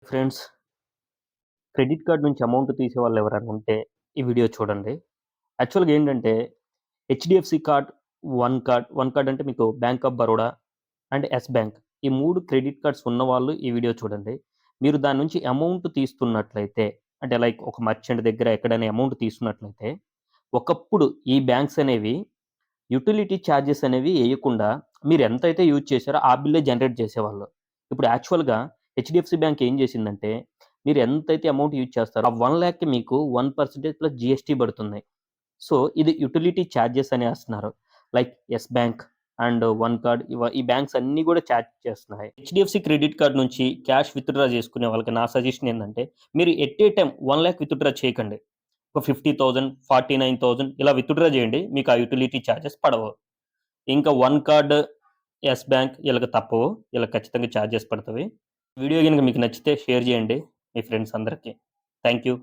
Friends, credit card నుంచి amount తీసేవాళ్ళు ఎవరైనా ఉంటే ఈ వీడియో చూడండి. యాక్చువల్‌గా ఏంటంటే హెచ్‌డీఎఫ్‌సీ కార్డ్, వన్ కార్డ్ అంటే మీకు bank of Baroda and yes bank. ఈ 3 క్రెడిట్ కార్డ్స్ ఉన్నవాళ్ళు ఈ వీడియో చూడండి. మీరు దాని నుంచి అమౌంట్ తీస్తున్నట్లయితే అంటే లైక్ ఒక మర్చెంట్ దగ్గర ఎక్కడైనా అమౌంట్ తీసుకున్నట్లయితే, ఒకప్పుడు ఈ బ్యాంక్స్ అనేవి యుటిలిటీ చార్జెస్ అనేవి ఎయకుండా మీరు ఎంతైతే యూజ్ చేశారో ఆ బిల్లే జనరేట్ చేసేవాళ్ళు. ఇప్పుడు యాక్చువల్‌గా హెచ్‌డీఎఫ్‌సీ బ్యాంక్ ఏం చేసిందంటే, మీరు ఎంతైతే అమౌంట్ యూజ్ చేస్తారో ఆ 1,00,000కి మీకు 1% ప్లస్ జీఎస్టీ పడుతుంది. సో, ఇది యుటిలిటీ చార్జెస్ అనేస్తున్నారు. Like Yes Bank and One Card ఈ బ్యాంక్స్ అన్నీ కూడా చార్జ్ చేస్తున్నాయి. హెచ్‌డీఎఫ్‌సీ క్రెడిట్ కార్డ్ నుంచి క్యాష్ విత్‌డ్రా చేసుకునే వాళ్ళకి నా సజెషన్ ఏందంటే, మీరు ఎట్ ఏ టైమ్ 1,00,000 విత్‌డ్రా చేయకండి. ఒక 50,000, 49,000 ఇలా విత్‌డ్రా చేయండి. మీకు ఆ యుటిలిటీ చార్జెస్ పడవు. ఇంకా వన్ కార్డ్, యెస్ బ్యాంక్ ఈళ్ళకి తప్పవు. ఈళ్ళకి ఖచ్చితంగా చార్జెస్ పడతవి. వీడియో గనుక మీకు నచ్చితే షేర్ చేయండి మీ ఫ్రెండ్స్ అందరికి. Thank you.